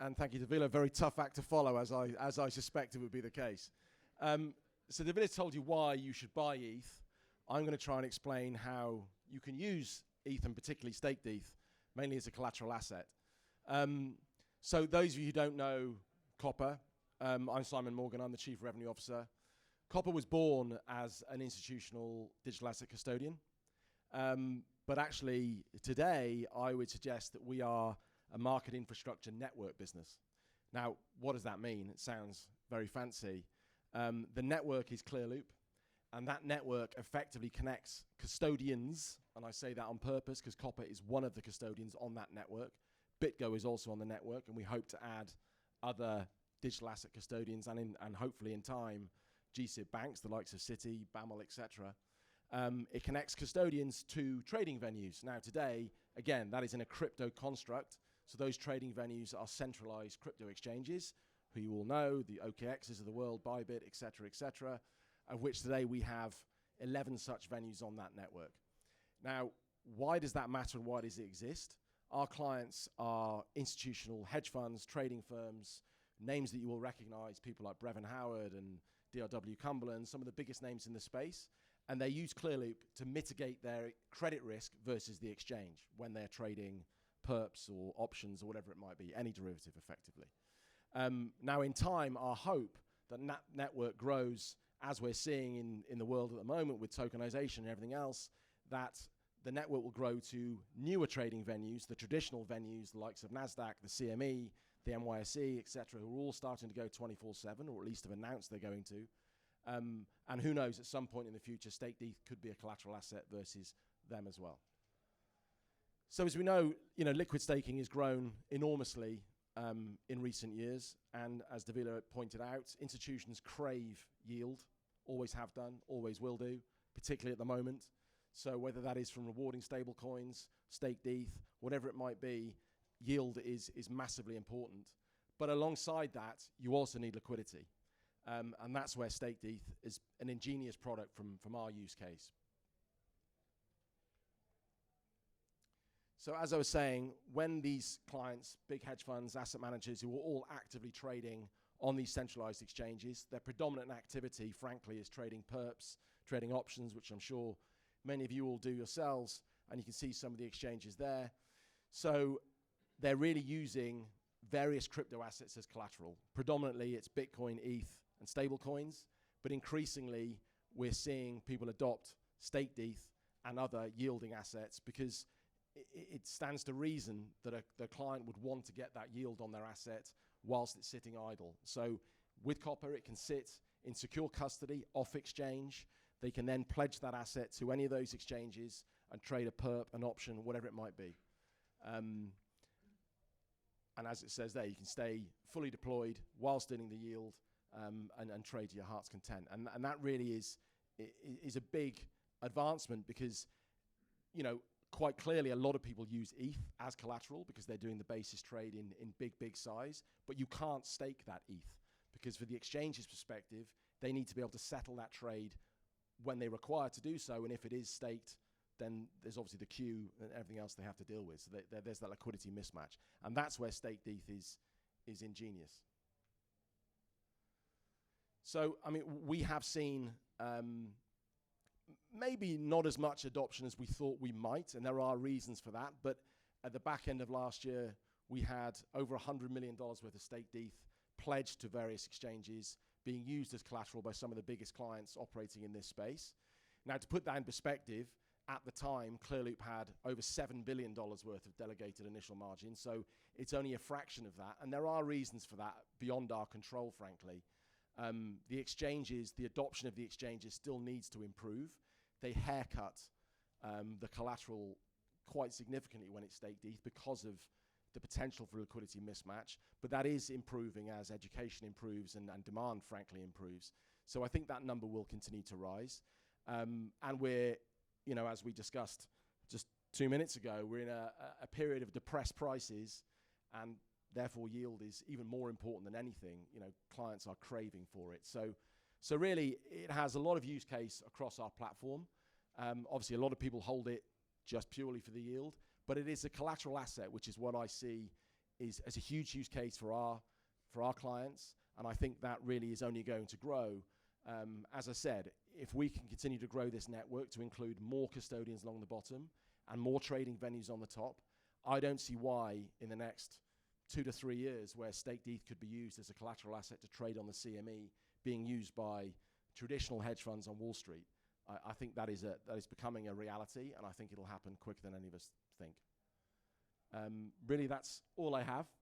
and thank you, Davila. Very tough act to follow, as I suspected would be the case. So Davila told you why you should buy ETH. I'm going to try and explain how you can use ETH, and particularly staked ETH, mainly as a collateral asset. So those of you who don't know Copper, I'm Simon Morgan. I'm the Chief Revenue Officer. Copper was born as an institutional digital asset custodian. But actually, today, I would suggest that we are a market infrastructure network business. Now, what does that mean? It sounds very fancy. The network is ClearLoop, and that network effectively connects custodians, and I say that on purpose because Copper is one of the custodians on that network. BitGo is also on the network, and we hope to add other digital asset custodians and hopefully in time, GSIB banks, the likes of Citi, BAML, etc. It connects custodians to trading venues. Now today, again, that is in a crypto construct. So those trading venues are centralized crypto exchanges, who you all know, the OKXs of the world, Bybit, etc., of which today we have 11 such venues on that network. Now, why does that matter and why does it exist? Our clients are institutional hedge funds, trading firms, names that you will recognize, people like Brevin Howard and DRW Cumberland, some of the biggest names in the space. And they use ClearLoop to mitigate their credit risk versus the exchange when they're trading perps or options or whatever it might be, any derivative effectively. Now in time, our hope that network grows, as we're seeing in the world at the moment with tokenization and everything else, that the network will grow to newer trading venues, the traditional venues, the likes of NASDAQ, the CME, the NYSE, etc., who are all starting to go 24/7, or at least have announced they're going to. And who knows, at some point in the future, staked ETH could be a collateral asset versus them as well. So as we know, liquid staking has grown enormously in recent years. And as Davila pointed out, institutions crave yield, always have done, always will do, particularly at the moment. So whether that is from rewarding stable coins, staked ETH, whatever it might be, yield is massively important. But alongside that, you also need liquidity. And that's where staked ETH is an ingenious product from our use case. So as I was saying, when these clients, big hedge funds, asset managers, who are all actively trading on these centralized exchanges, their predominant activity, frankly, is trading perps, trading options, which I'm sure many of you all do yourselves, and you can see some of the exchanges there. So they're really using various crypto assets as collateral. Predominantly, it's Bitcoin, ETH, and stable coins, but increasingly, we're seeing people adopt staked ETH and other yielding assets because it stands to reason that the client would want to get that yield on their asset whilst it's sitting idle. So with Copper, it can sit in secure custody, off exchange. They can then pledge that asset to any of those exchanges and trade a perp, an option, whatever it might be. And as it says there, you can stay fully deployed whilst earning the yield and trade to your heart's content. And that really is a big advancement because, quite clearly, a lot of people use ETH as collateral because they're doing the basis trade in big size, but you can't stake that ETH because for the exchange's perspective, they need to be able to settle that trade when they're required to do so. And if it is staked, then there's obviously the queue and everything else they have to deal with. So there's that liquidity mismatch. And that's where staked ETH is ingenious. So, we have seen maybe not as much adoption as we thought we might, and there are reasons for that. But at the back end of last year, we had over $100 million worth of staked ETH pledged to various exchanges, being used as collateral by some of the biggest clients operating in this space. Now, to put that in perspective, at the time, ClearLoop had over $7 billion worth of delegated initial margin, so it's only a fraction of that. And there are reasons for that beyond our control, frankly. The exchanges, the adoption of the exchanges still needs to improve. They haircut the collateral quite significantly when it's staked ETH because of the potential for liquidity mismatch, but that is improving as education improves and demand, frankly, improves. So I think that number will continue to rise. And we're, as we discussed just 2 minutes ago, we're in a period of depressed prices, and therefore yield is even more important than anything. Clients are craving for it. So really, it has a lot of use case across our platform. Obviously, a lot of people hold it just purely for the yield, but it is a collateral asset, which is what I see is a huge use case for our clients, and I think that really is only going to grow. As I said, if we can continue to grow this network to include more custodians along the bottom and more trading venues on the top, I don't see why in the next 2 to 3 years where staked ETH could be used as a collateral asset to trade on the CME being used by traditional hedge funds on Wall Street. I think that is becoming a reality, and I think it'll happen quicker than any of us think. Really, that's all I have.